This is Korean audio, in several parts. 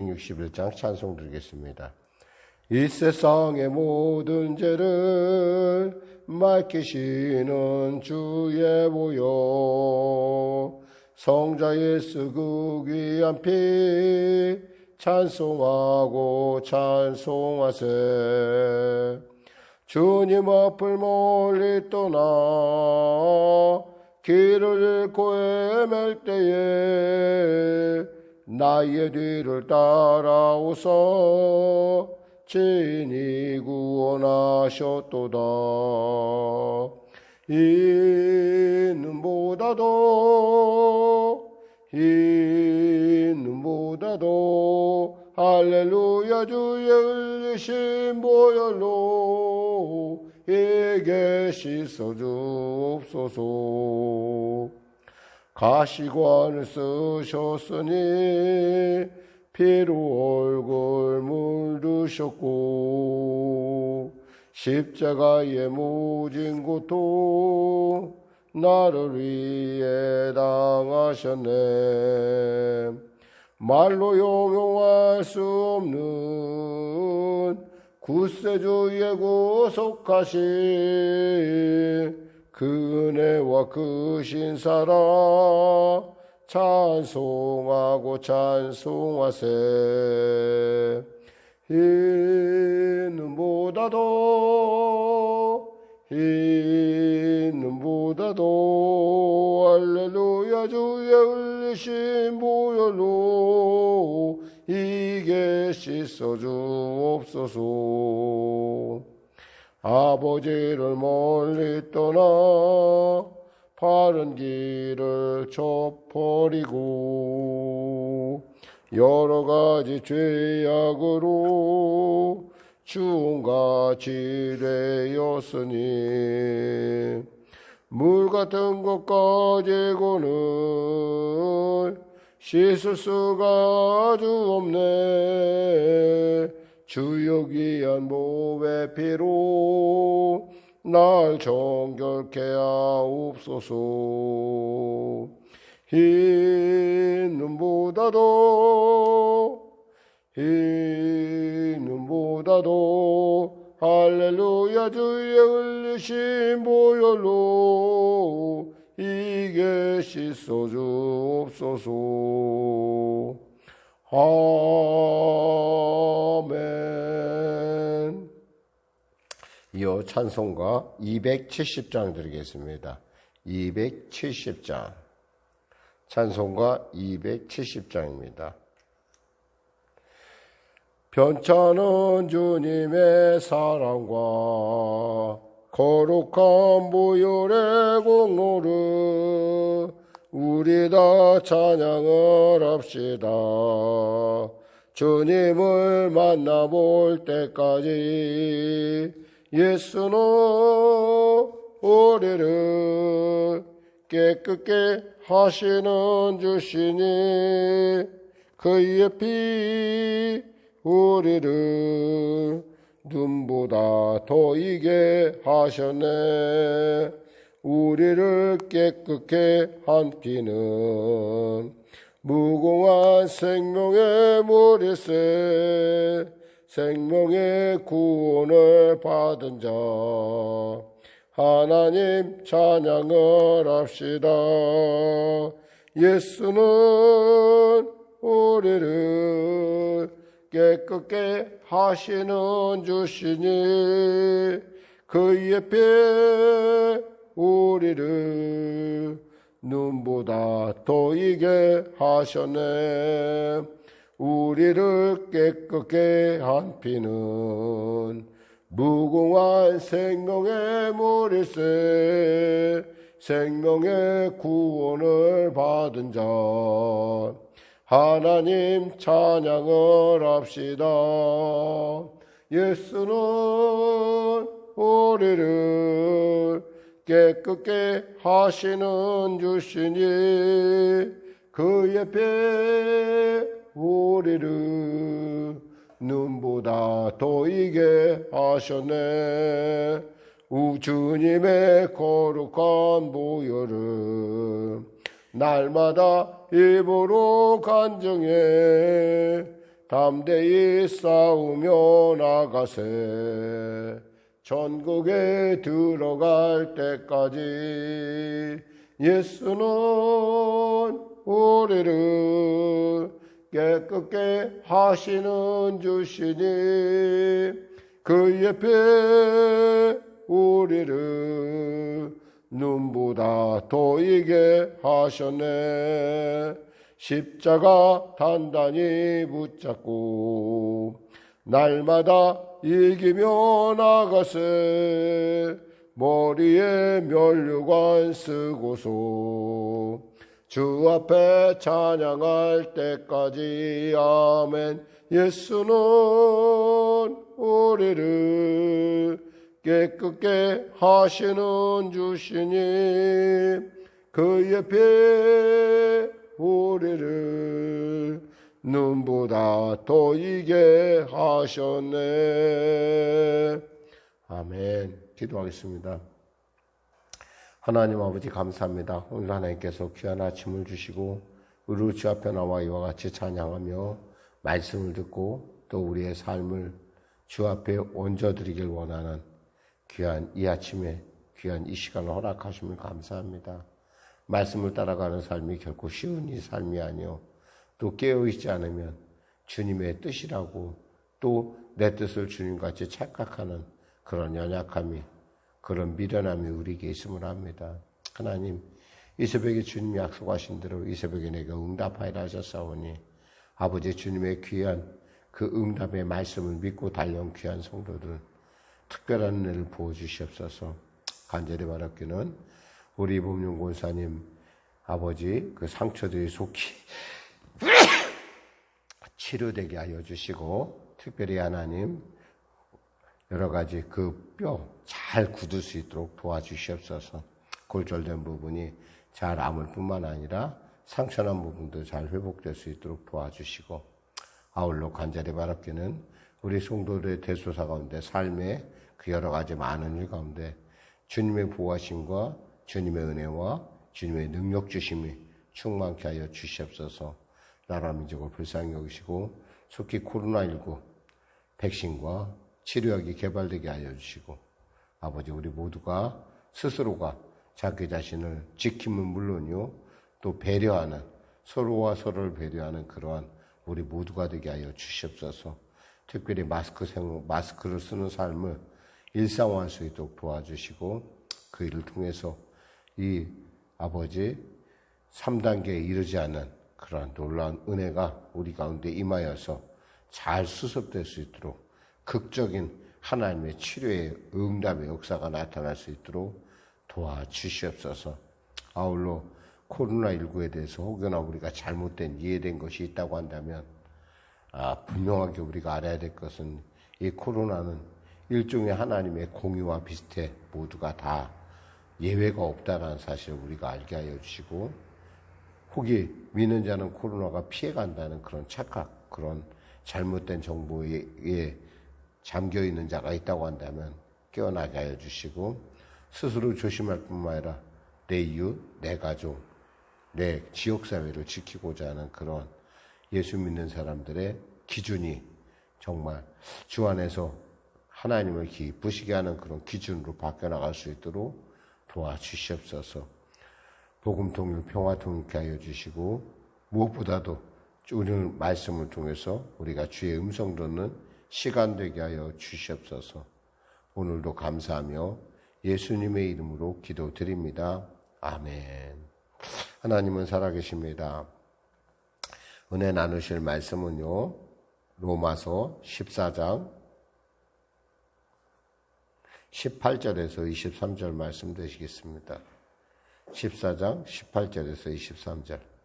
61장 찬송 드리겠습니다. 이 세상의 모든 죄를 맡기시는 주의 보혈, 성자 예수 그 귀한 피 찬송하고 찬송하세. 주님 앞을 멀리 떠나 길을 잃고 헤맬 때에 나의 뒤를 따라오사 친히 구원하셨도다. 이는보다도 할렐루야 주의 흘리신 보혈로 이게 씻어주옵소서. 가시관을 쓰셨으니 피로 얼굴 물드셨고 십자가의 모진 고통 나를 위해 당하셨네. 말로 용용할 수 없는 구세주의 구속하신 그 은혜와 그 신사랑 찬송하고 찬송하세. 이는보다도 할렐루야 주의 흘리신 보혈로 이게 씻어주옵소서. 아버지를 멀리 떠나 바른 길을 저버리고 여러 가지 죄악으로 죽음같이 되었으니 물 같은 것 가지고는 씻을 수가 아주 없네. 주여 귀한 몸의 피로 날 정결케 하옵소서. 이는보다도 할렐루야 주의 흘리신 보혈로 이게 씻어주옵소서. 아멘. 이어 찬송가 270장 드리겠습니다. 270장. 찬송가 270장입니다. 편찮은 주님의 사랑과 거룩한 보혈의 공로를 우리 다 찬양을 합시다. 주님을 만나볼 때까지 예수는 우리를 깨끗게 하시는 주시니 그의 피 우리를 눈보다 더 이게 하셨네. 우리를 깨끗게 한 피는 무궁한 생명의 물일세. 생명의 구원을 받은 자 하나님 찬양을 합시다. 예수는 우리를 깨끗게 하시는 주시니 그의 피 우리를 눈보다 더 이게 하셨네. 우리를 깨끗게 한 피는 무궁한 생명의 물일세. 생명의 구원을 받은 자 하나님 찬양을 합시다. 예수는 우리를 깨끗게 하시는 주시니 그의 피 우리를 눈보다 더 이게 하셨네. 주님의 거룩한 보혈을 날마다 입으로 간증해 담대히 싸우며 나가세. 천국에 들어갈 때까지 예수는 우리를 깨끗게 하시는 주시니 그 옆에 우리를 눈보다 더이게 하셨네. 십자가 단단히 붙잡고 날마다 이기며 나가세. 머리에 면류관 쓰고서 주 앞에 찬양할 때까지 아멘. 예수는 우리를 깨끗게 하시는 주시니 그 옆에 우리를 눈보다 더이게 하셨네. 아멘. 기도하겠습니다. 하나님 아버지 감사합니다. 오늘 하나님께서 귀한 아침을 주시고 우리 주 앞에 나와 이와 같이 찬양하며 말씀을 듣고 또 우리의 삶을 주 앞에 얹어드리길 원하는 귀한 이 아침에 귀한 이 시간을 허락하심을 감사합니다. 말씀을 따라가는 삶이 결코 쉬운 이 삶이 아니요 또 깨어있지 않으면 주님의 뜻이라고 또 내 뜻을 주님같이 착각하는 그런 연약함이 그런 미련함이 우리에게 있음을 합니다. 하나님 이 새벽에 주님이 약속하신 대로 이 새벽에 내가 응답하리라 하셨사오니 아버지 주님의 귀한 그 응답의 말씀을 믿고 달려온 귀한 성도들 특별한 은혜를 부어주시옵소서. 간절히 바랍기는 우리 법륜 권사님 아버지 그 상처들이 속히 치료되게 하여 주시고 특별히 하나님 여러 가지 그 뼈 잘 굳을 수 있도록 도와주시옵소서. 골절된 부분이 잘 아물 뿐만 아니라 상처난 부분도 잘 회복될 수 있도록 도와주시고 아울러 간절히 바랍기는 우리 성도들의 대소사 가운데 삶의 그 여러 가지 많은 일 가운데 주님의 보호하심과 주님의 은혜와 주님의 능력 주심이 충만케 하여 주시옵소서. 나라 민족을 불쌍히 여기시고 속히 코로나19 백신과 치료약이 개발되게 하여 주시고 아버지 우리 모두가 스스로가 자기 자신을 지킴은 물론이요 또 배려하는 서로와 서로를 배려하는 그러한 우리 모두가 되게 하여 주시옵소서. 특별히 마스크를 쓰는 삶을 일상화할 수 있도록 도와주시고 그 일을 통해서 이 아버지 3단계에 이르지 않은 그러한 놀라운 은혜가 우리 가운데 임하여서 잘 수습될 수 있도록 극적인 하나님의 치료의 응답의 역사가 나타날 수 있도록 도와주시옵소서. 아울러 코로나19에 대해서 혹여나 우리가 잘못된 이해된 것이 있다고 한다면 분명하게 우리가 알아야 될 것은 이 코로나는 일종의 하나님의 공의와 비슷해 모두가 다 예외가 없다는 사실을 우리가 알게 하여 주시고 혹이 믿는 자는 코로나가 피해간다는 그런 착각, 그런 잘못된 정보에 잠겨있는 자가 있다고 한다면 깨어나게 하여 주시고 스스로 조심할 뿐만 아니라 내 이웃, 내 가족, 내 지역사회를 지키고자 하는 그런 예수 믿는 사람들의 기준이 정말 주 안에서 하나님을 기쁘시게 하는 그런 기준으로 바뀌어나갈 수 있도록 도와주시옵소서. 복음 통일, 평화 통일케 하여 주시고 무엇보다도 오늘 말씀을 통해서 우리가 주의 음성 듣는 시간 되게 하여 주시옵소서. 오늘도 감사하며 예수님의 이름으로 기도드립니다. 아멘. 하나님은 살아계십니다. 은혜 나누실 말씀은요, 로마서 14장 18절에서 23절 말씀 되시겠습니다. 14장 18절에서 23절.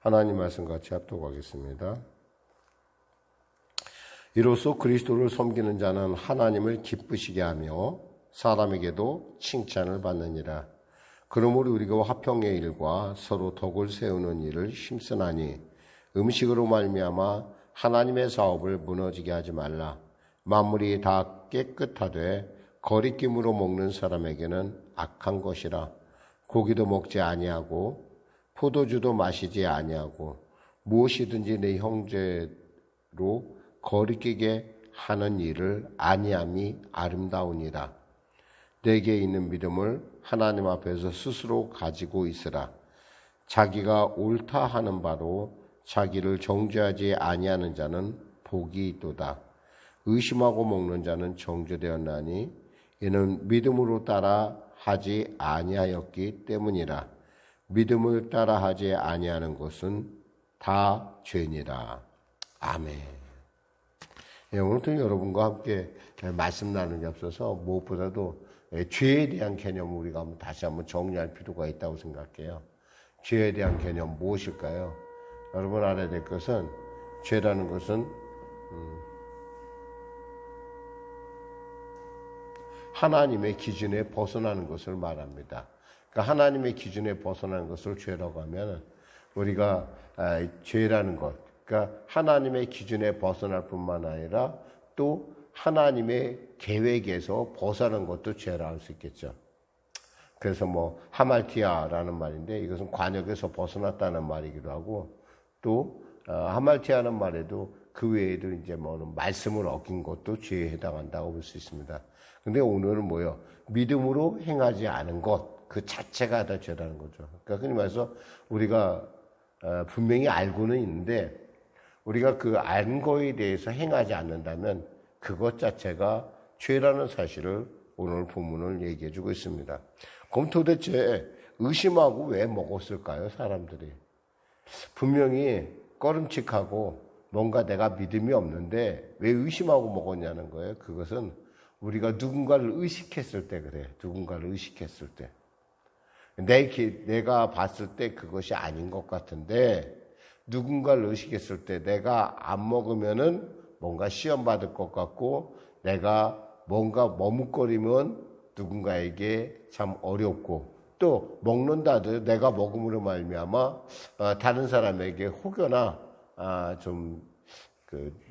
하나님 말씀 같이 합독하겠습니다. 이로써 그리스도를 섬기는 자는 하나님을 기쁘시게 하며 사람에게도 칭찬을 받느니라. 그러므로 우리가 화평의 일과 서로 덕을 세우는 일을 힘쓰나니 음식으로 말미암아 하나님의 사업을 무너지게 하지 말라. 만물이 다 깨끗하되 거리낌으로 먹는 사람에게는 악한 것이라. 고기도 먹지 아니하고 포도주도 마시지 아니하고 무엇이든지 내 형제로 거리끼게 하는 일을 아니함이 아름다우니라. 내게 있는 믿음을 하나님 앞에서 스스로 가지고 있으라. 자기가 옳다 하는 바로 자기를 정죄하지 아니하는 자는 복이 있도다. 의심하고 먹는 자는 정죄되었나니 이는 믿음으로 따라 하지 아니하였기 때문이라. 믿음을 따라 하지 아니하는 것은 다 죄니라. 아멘. 오늘도 여러분과 함께 말씀 나누는 게 없어서 무엇보다도 죄에 대한 개념을 우리가 다시 한번 정리할 필요가 있다고 생각해요. 죄에 대한 개념 무엇일까요? 여러분 알아야 될 것은 죄라는 것은 하나님의 기준에 벗어나는 것을 말합니다. 그러니까 하나님의 기준에 벗어나는 것을 죄라고 하면 우리가 죄라는 것, 그러니까 하나님의 기준에 벗어날 뿐만 아니라 또 하나님의 계획에서 벗어나는 것도 죄라 할 수 있겠죠. 그래서 하말티아라는 말인데 이것은 관역에서 벗어났다는 말이기도 하고 또 하말티아는 말에도 그 외에도 이제 말씀을 어긴 것도 죄에 해당한다고 볼 수 있습니다. 근데 오늘은 뭐요? 믿음으로 행하지 않은 것, 그 자체가 다 죄라는 거죠. 그러니까 흔히 말해서 우리가 분명히 알고는 있는데 우리가 그 안 거에 대해서 행하지 않는다면 그것 자체가 죄라는 사실을 오늘 본문을 얘기해 주고 있습니다. 그럼 도대체 의심하고 왜 먹었을까요, 사람들이? 분명히 꺼름칙하고 뭔가 내가 믿음이 없는데 왜 의심하고 먹었냐는 거예요. 그것은 우리가 누군가를 의식했을 때 그래. 누군가를 의식했을 때. 내가 봤을 때 그것이 아닌 것 같은데 누군가를 의식했을 때 내가 안 먹으면은 뭔가 시험 받을 것 같고 내가 뭔가 머뭇거리면 누군가에게 참 어렵고 또 먹는다도 내가 먹음으로 말미암아 다른 사람에게 혹여나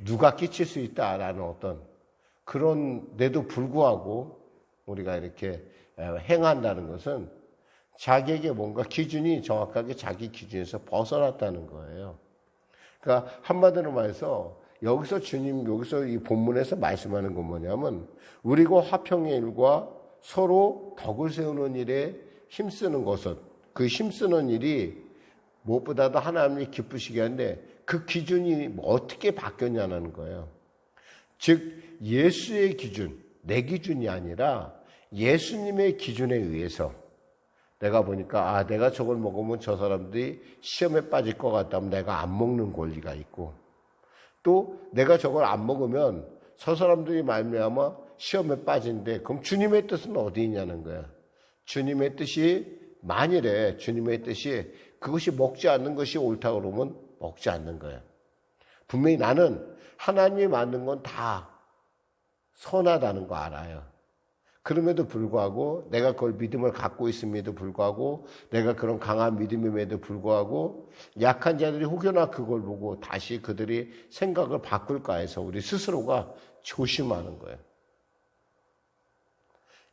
누가 끼칠 수 있다라는 어떤 그런데도 불구하고 우리가 이렇게 행한다는 것은 자기에게 뭔가 기준이 정확하게 자기 기준에서 벗어났다는 거예요. 그러니까 한마디로 말해서 여기서 이 본문에서 말씀하는 건 뭐냐면 우리가 화평의 일과 서로 덕을 세우는 일에 힘쓰는 것은 그 힘쓰는 일이 무엇보다도 하나님이 기쁘시게 하는데 그 기준이 어떻게 바뀌었냐는 거예요. 즉 예수의 기준, 내 기준이 아니라 예수님의 기준에 의해서 내가 보니까 내가 저걸 먹으면 저 사람들이 시험에 빠질 것 같다면 내가 안 먹는 권리가 있고 또 내가 저걸 안 먹으면 저 사람들이 말미암아 시험에 빠진대. 그럼 주님의 뜻은 어디 있냐는 거야. 주님의 뜻이 만일에 주님의 뜻이 그것이 먹지 않는 것이 옳다고 그러면 먹지 않는 거야. 분명히 나는 하나님이 만든 건 다 선하다는 거 알아요. 그럼에도 불구하고 내가 그걸 믿음을 갖고 있음에도 불구하고 내가 그런 강한 믿음임에도 불구하고 약한 자들이 혹여나 그걸 보고 다시 그들이 생각을 바꿀까 해서 우리 스스로가 조심하는 거예요.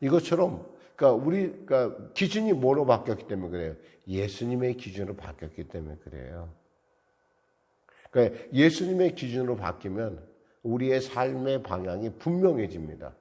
이것처럼 그러니까 기준이 뭐로 바뀌었기 때문에 그래요? 예수님의 기준으로 바뀌었기 때문에 그래요. 그러니까 예수님의 기준으로 바뀌면 우리의 삶의 방향이 분명해집니다.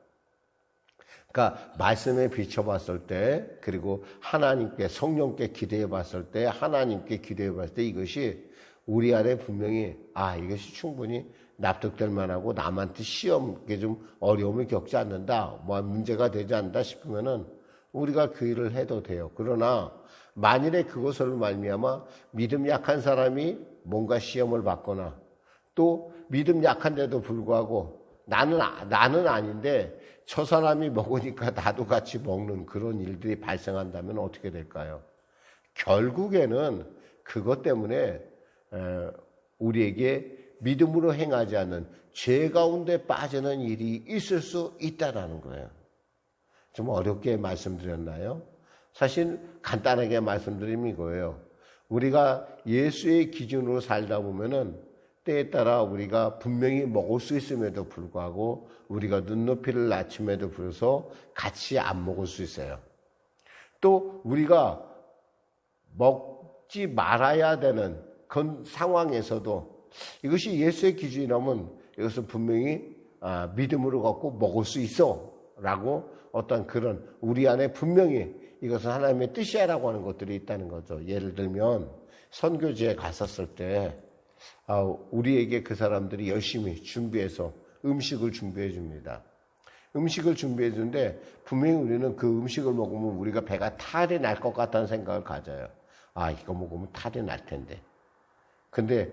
그러니까 말씀에 비춰봤을 때 그리고 하나님께 성령께 기대해 봤을 때 하나님께 기대해 봤을 때 이것이 우리 안에 분명히 이것이 충분히 납득될 만하고 남한테 시험에 좀 어려움을 겪지 않는다 문제가 되지 않는다 싶으면은 우리가 그 일을 해도 돼요. 그러나 만일에 그것을 말미암아 믿음 약한 사람이 뭔가 시험을 받거나 또 믿음 약한데도 불구하고 나는 아닌데 저 사람이 먹으니까 나도 같이 먹는 그런 일들이 발생한다면 어떻게 될까요? 결국에는 그것 때문에 우리에게 믿음으로 행하지 않는 죄 가운데 빠지는 일이 있을 수 있다라는 거예요. 좀 어렵게 말씀드렸나요? 사실 간단하게 말씀드리면 이거예요. 우리가 예수의 기준으로 살다 보면은 때에 따라 우리가 분명히 먹을 수 있음에도 불구하고 우리가 눈높이를 낮춤에도 불구하고 같이 안 먹을 수 있어요. 또 우리가 먹지 말아야 되는 그런 상황에서도 이것이 예수의 기준이라면 이것은 분명히 믿음으로 갖고 먹을 수 있어 라고 어떤 그런 우리 안에 분명히 이것은 하나님의 뜻이야라고 하는 것들이 있다는 거죠. 예를 들면 선교지에 갔었을 때 우리에게 그 사람들이 열심히 준비해서 음식을 준비해 줍니다. 음식을 준비해 주는데 분명히 우리는 그 음식을 먹으면 우리가 배가 탈이 날 것 같다는 생각을 가져요. 이거 먹으면 탈이 날 텐데. 근데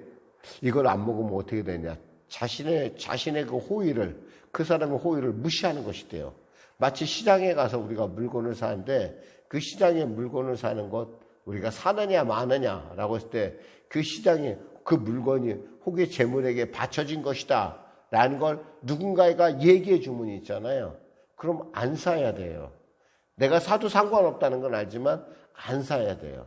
이걸 안 먹으면 어떻게 되냐? 자신의 그 호의를, 그 사람의 호의를 무시하는 것이 돼요. 마치 시장에 가서 우리가 물건을 사는데 그 시장에 물건을 사는 것 우리가 사느냐 마느냐라고 했을 때 그 시장에 그 물건이 혹의 재물에게 바쳐진 것이다 라는 걸 누군가가 얘기해 주면 있잖아요. 그럼 안 사야 돼요. 내가 사도 상관없다는 건 알지만 안 사야 돼요.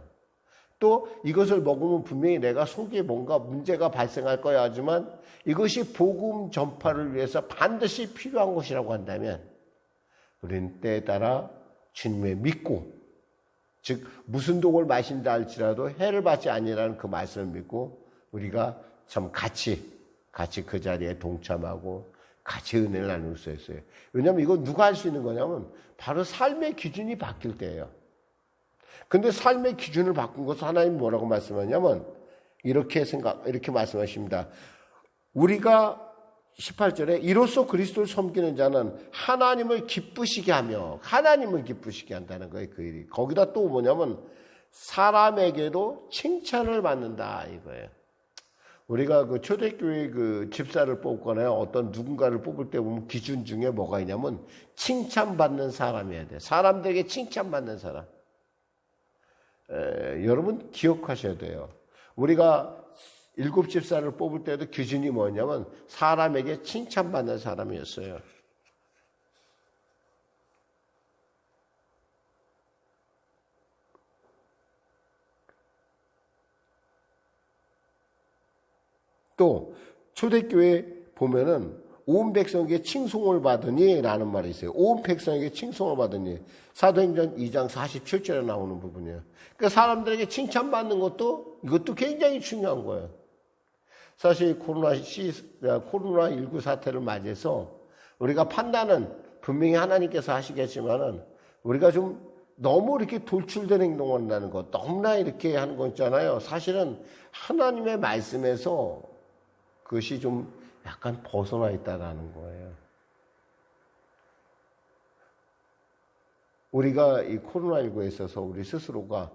또 이것을 먹으면 분명히 내가 속에 뭔가 문제가 발생할 거야 하지만 이것이 복음 전파를 위해서 반드시 필요한 것이라고 한다면 우리는 때에 따라 주님을 믿고 즉 무슨 독을 마신다 할지라도 해를 받지 아니라는 그 말씀을 믿고 우리가 참 같이 그 자리에 동참하고 같이 은혜를 나눌 수 있어요. 왜냐하면 이거 누가 할 수 있는 거냐면 바로 삶의 기준이 바뀔 때예요. 근데 삶의 기준을 바꾼 것은 하나님이 뭐라고 말씀하냐면 이렇게 말씀하십니다. 우리가 18절에 이로써 그리스도를 섬기는 자는 하나님을 기쁘시게 하며 하나님을 기쁘시게 한다는 거예요. 그 일이. 거기다 또 뭐냐면 사람에게도 칭찬을 받는다 이거예요. 우리가 그 초대교회 그 집사를 뽑거나 어떤 누군가를 뽑을 때 보면 기준 중에 뭐가 있냐면 칭찬받는 사람이어야 돼. 사람들에게 칭찬받는 사람. 여러분 기억하셔야 돼요. 우리가 7 집사를 뽑을 때도 기준이 뭐냐면 사람에게 칭찬받는 사람이었어요. 또 초대교회 보면은 온 백성에게 칭송을 받으니 라는 말이 있어요. 온 백성에게 칭송을 받으니 사도행전 2장 47절에 나오는 부분이에요. 그러니까 사람들에게 칭찬받는 이것도 굉장히 중요한 거예요. 사실 코로나19 사태를 맞이해서 우리가 판단은 분명히 하나님께서 하시겠지만은 우리가 좀 너무 이렇게 돌출된 행동을 한다는 것, 너무나 이렇게 하는 거 있잖아요. 사실은 하나님의 말씀에서 그것이 좀 약간 벗어나 있다라는 거예요. 우리가 이 코로나19에 있어서 우리 스스로가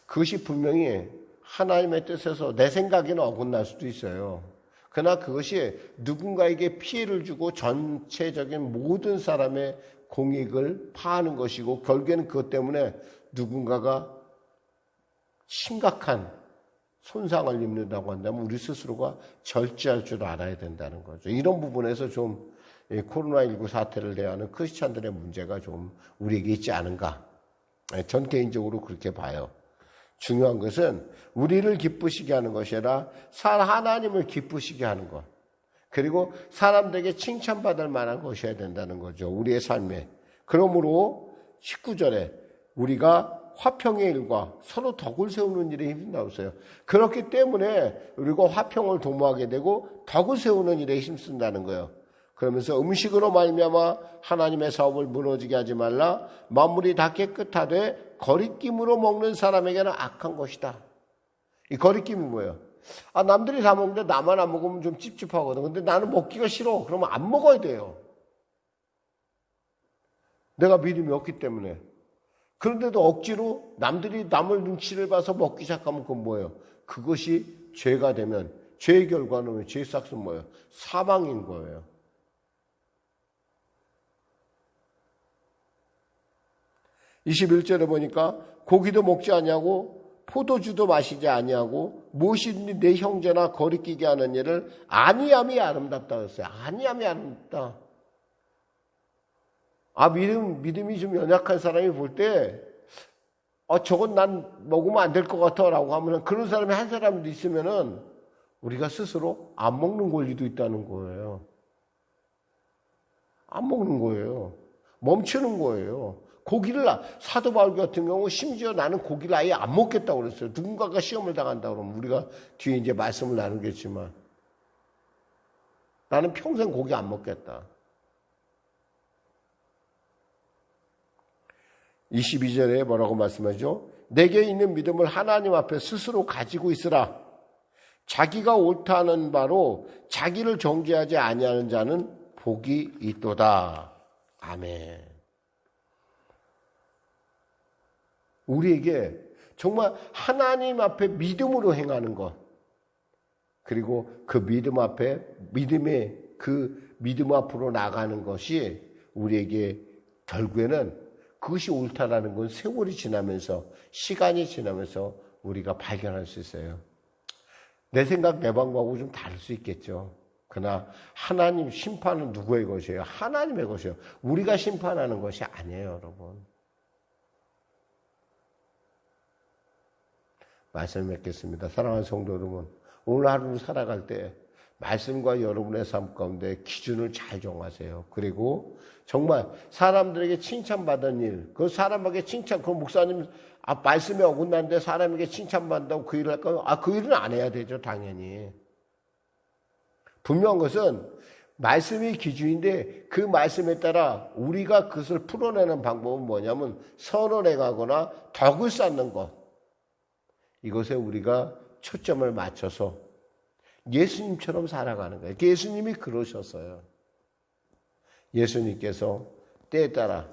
그것이 분명히 하나님의 뜻에서 내 생각에는 어긋날 수도 있어요. 그러나 그것이 누군가에게 피해를 주고 전체적인 모든 사람의 공익을 파하는 것이고 결국에는 그것 때문에 누군가가 심각한 손상을 입는다고 한다면 우리 스스로가 절제할 줄 알아야 된다는 거죠. 이런 부분에서 좀 코로나19 사태를 대하는 크리스찬들의 문제가 좀 우리에게 있지 않은가. 전 개인적으로 그렇게 봐요. 중요한 것은 우리를 기쁘시게 하는 것이 아니라 하나님을 기쁘시게 하는 것. 그리고 사람들에게 칭찬받을 만한 것이어야 된다는 거죠. 우리의 삶에. 그러므로 19절에 우리가 화평의 일과 서로 덕을 세우는 일에 힘쓴다고 했어요. 그렇기 때문에 우리가 화평을 도모하게 되고 덕을 세우는 일에 힘쓴다는 거예요. 그러면서 음식으로 말미암아 하나님의 사업을 무너지게 하지 말라. 만물이 다 깨끗하되 거리낌으로 먹는 사람에게는 악한 것이다. 이 거리낌이 뭐예요? 남들이 다 먹는데 나만 안 먹으면 좀 찝찝하거든. 근데 나는 먹기가 싫어. 그러면 안 먹어야 돼요. 내가 믿음이 없기 때문에. 그런데도 억지로 남들이 남을 눈치를 봐서 먹기 시작하면 그건 뭐예요? 그것이 죄가 되면 죄의 결과는 죄의 싹은 뭐예요? 사망인 거예요. 21절에 보니까 고기도 먹지 않냐고 포도주도 마시지 아니하고 무엇이든지 내 형제나 거리끼게 하는 일을 아니함이 아름답다 그랬어요. 아니함이 아름답다. 믿음이 좀 연약한 사람이 볼 때, 저건 난 먹으면 안 될 것 같아 라고 하면 그런 사람이 한 사람도 있으면은 우리가 스스로 안 먹는 권리도 있다는 거예요. 안 먹는 거예요. 멈추는 거예요. 사도 바울 같은 경우 심지어 나는 고기를 아예 안 먹겠다고 그랬어요. 누군가가 시험을 당한다 그러면 우리가 뒤에 이제 말씀을 나누겠지만 나는 평생 고기 안 먹겠다. 22절에 뭐라고 말씀하죠? 내게 있는 믿음을 하나님 앞에 스스로 가지고 있으라. 자기가 옳다 하는 바로 자기를 정죄하지 아니하는 자는 복이 있도다. 아멘. 우리에게 정말 하나님 앞에 믿음으로 행하는 것, 그리고 그 믿음 앞으로 나가는 것이 우리에게 결국에는 그것이 옳다라는 건 세월이 지나면서, 시간이 지나면서 우리가 발견할 수 있어요. 내 생각, 내 방법하고 좀 다를 수 있겠죠. 그러나 하나님 심판은 누구의 것이에요? 하나님의 것이에요. 우리가 심판하는 것이 아니에요, 여러분. 말씀 맺겠습니다. 사랑하는 성도 여러분, 오늘 하루를 살아갈 때 말씀과 여러분의 삶 가운데 기준을 잘 정하세요. 그리고 정말 사람들에게 칭찬받은 일, 그 사람에게 그 목사님 말씀에 어긋났는데 사람에게 칭찬받는다고 그 일을 할까요? 그 일은 안 해야 되죠, 당연히. 분명한 것은 말씀이 기준인데 그 말씀에 따라 우리가 그것을 풀어내는 방법은 뭐냐면 선언해 가거나 덕을 쌓는 것. 이것에 우리가 초점을 맞춰서 예수님처럼 살아가는 거예요. 예수님이 그러셨어요. 예수님께서 때에 따라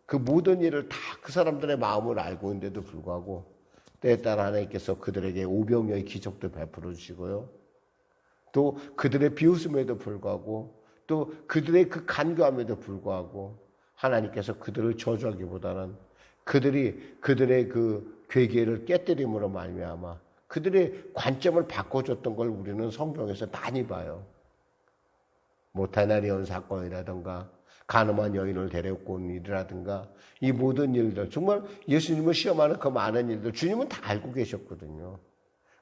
그 모든 일을 다 그 사람들의 마음을 알고 있는데도 불구하고 때에 따라 하나님께서 그들에게 오병이어의 기적도 베풀어 주시고요. 또 그들의 비웃음에도 불구하고 또 그들의 그 간교함에도 불구하고 하나님께서 그들을 저주하기보다는 그들의 그 괴계를 깨뜨림으로 말미암아 그들의 관점을 바꿔줬던 걸 우리는 성경에서 많이 봐요. 다나리온 사건이라든가 가늠한 여인을 데려고 온 일이라든가 이 모든 일들, 정말 예수님을 시험하는 그 많은 일들 주님은 다 알고 계셨거든요.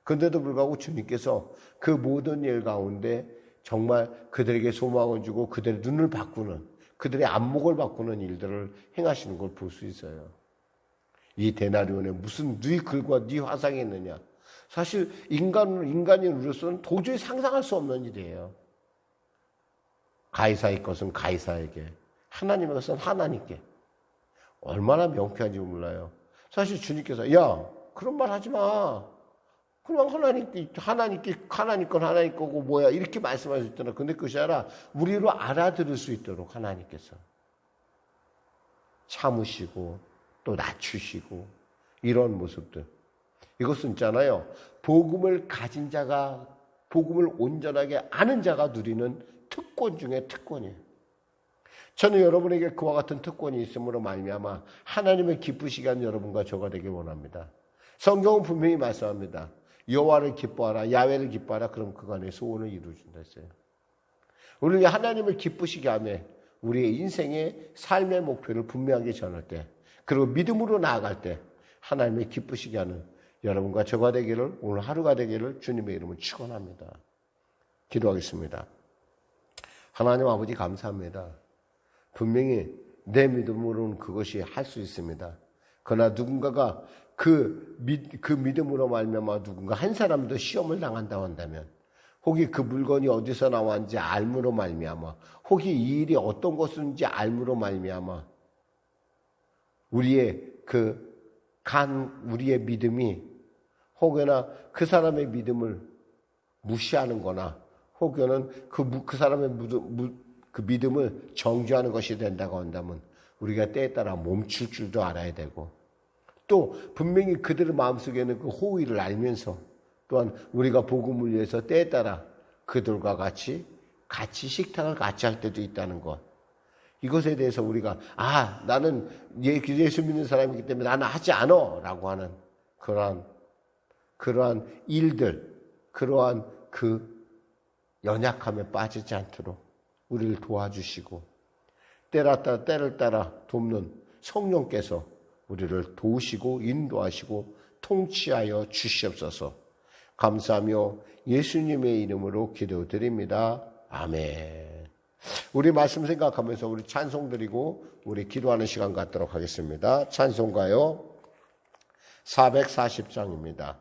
그런데도 불구하고 주님께서 그 모든 일 가운데 정말 그들에게 소망을 주고 그들의 눈을 바꾸는, 그들의 안목을 바꾸는 일들을 행하시는 걸 볼 수 있어요. 이 데나리온에 무슨 네 글과 네 화상이 있느냐. 사실 인간인으로서는 도저히 상상할 수 없는 일이에요. 가이사의 것은 가이사에게, 하나님의 것은 하나님께. 얼마나 명쾌한지 몰라요. 사실 주님께서 야, 그런 말 하지 마. 그냥 하나님 건 하나님 거고 뭐야 이렇게 말씀하셨잖아. 근데 그것이 아니라 우리로 알아들을 수 있도록 하나님께서 참으시고 또 낮추시고 이런 모습들. 이것은 있잖아요. 복음을 가진 자가, 복음을 온전하게 아는 자가 누리는 특권 중에 특권이에요. 저는 여러분에게 그와 같은 특권이 있음으로 말미암아 하나님의 기쁘시게 하는 여러분과 저가 되길 원합니다. 성경은 분명히 말씀합니다. 여호와를 기뻐하라, 야훼를 기뻐하라. 그럼 그간의 소원을 이루어준다 했어요. 우리가 하나님을 기쁘시게 하며 우리의 인생의 삶의 목표를 분명하게 전할 때, 그리고 믿음으로 나아갈 때 하나님의 기쁘시게 하는 여러분과 저가 되기를, 오늘 하루가 되기를 주님의 이름으로 축원합니다. 기도하겠습니다. 하나님 아버지 감사합니다. 분명히 내 믿음으로는 그것이 할 수 있습니다. 그러나 누군가가 그 믿음으로 말미암아 누군가 한 사람도 시험을 당한다고 한다면, 혹이 그 물건이 어디서 나왔는지 알므로 말미암아, 혹이 이 일이 어떤 것인지 알므로 말미암아 우리의 우리의 믿음이 혹여나 그 사람의 믿음을 무시하는 거나 혹여는 그 사람의 그 믿음을 정죄하는 것이 된다고 한다면 우리가 때에 따라 멈출 줄도 알아야 되고, 또 분명히 그들의 마음속에는 그 호의를 알면서 또한 우리가 복음을 위해서 때에 따라 그들과 같이 식탁을 같이 할 때도 있다는 것. 이것에 대해서 우리가 나는 예수 믿는 사람이기 때문에 나는 하지 않아 라고 하는 그러한 그러한 일들, 그러한 그 연약함에 빠지지 않도록 우리를 도와주시고 때를 따라 돕는 성령께서 우리를 도우시고 인도하시고 통치하여 주시옵소서. 감사하며 예수님의 이름으로 기도드립니다. 아멘. 우리 말씀 생각하면서 우리 찬송 드리고 우리 기도하는 시간 갖도록 하겠습니다. 찬송가요 440장입니다.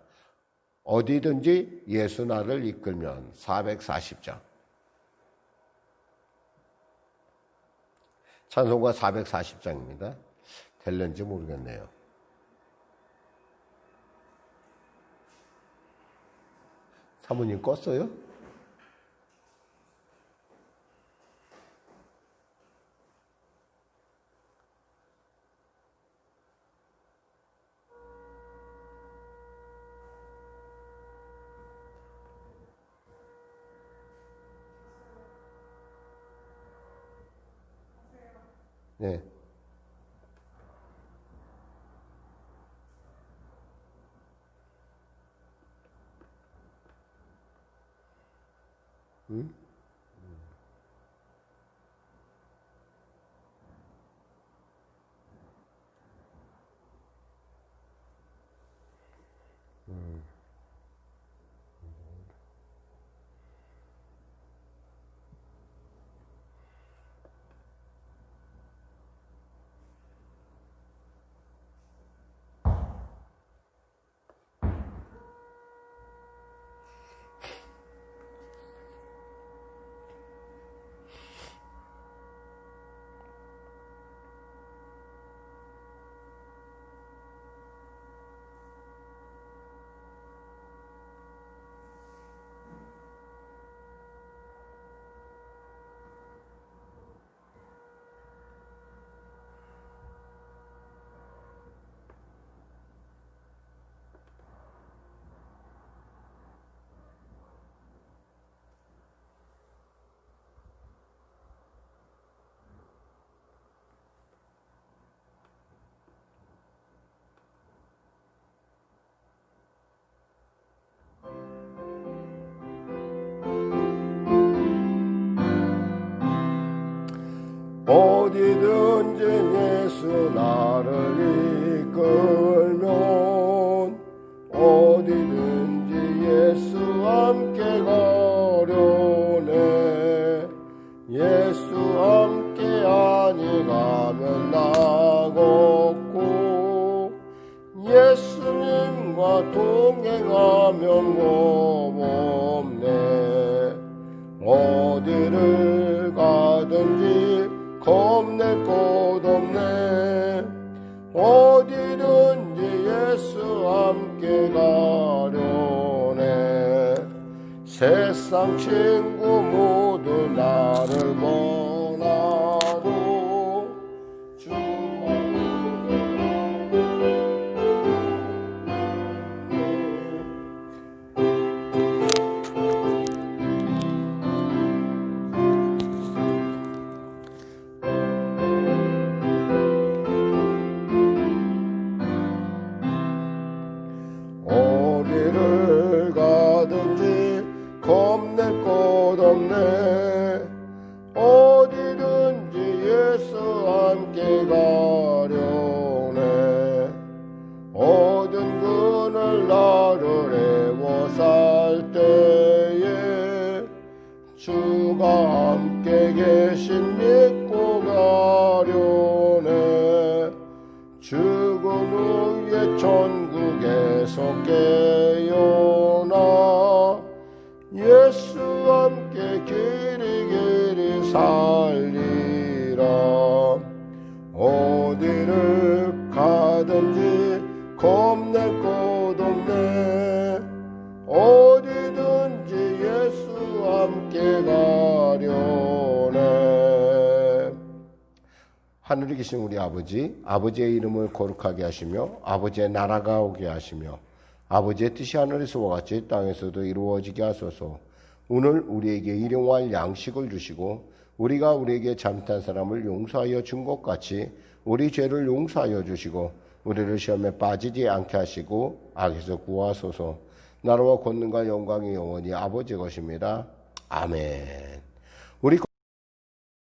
어디든지 예수 나를 이끌면 440장. 찬송가 440장입니다. 될는지 모르겠네요. 사모님 껐어요? 네. 응? 어디든지 예수 나를 이끌면 어디든지 예수 함께 가려네. 예수 함께 아니 가면 나겠고 예수님과 동행하면 몹없네. 어디를 가든지 겁낼 것 없네. 어디든지 예수 함께 가려네. 세상 친구 모두 나를 원하고 어디를 가든지 겁낼 것 없네. 어디든지 예수 함께 가려네. 모든 그늘 나를 애워 살 때에 주가 함께 계신 믿고 가려네. 죽은 후에 천국에서 깨어나 예수 함께 길이 살리라. 어디를 가든지 겁낼 것 없네. 어디든지 예수 함께 가려네. 하늘에 계신 우리 아버지, 아버지의 이름을 거룩하게 하시며 아버지의 나라가 오게 하시며 아버지의 뜻이 하늘에서와 같이 땅에서도 이루어지게 하소서. 오늘 우리에게 일용할 양식을 주시고 우리가 우리에게 잘못한 사람을 용서하여 준 것 같이 우리 죄를 용서하여 주시고 우리를 시험에 빠지지 않게 하시고 악에서 구하소서. 나라와 권능과 영광이 영원히 아버지 것입니다. 아멘.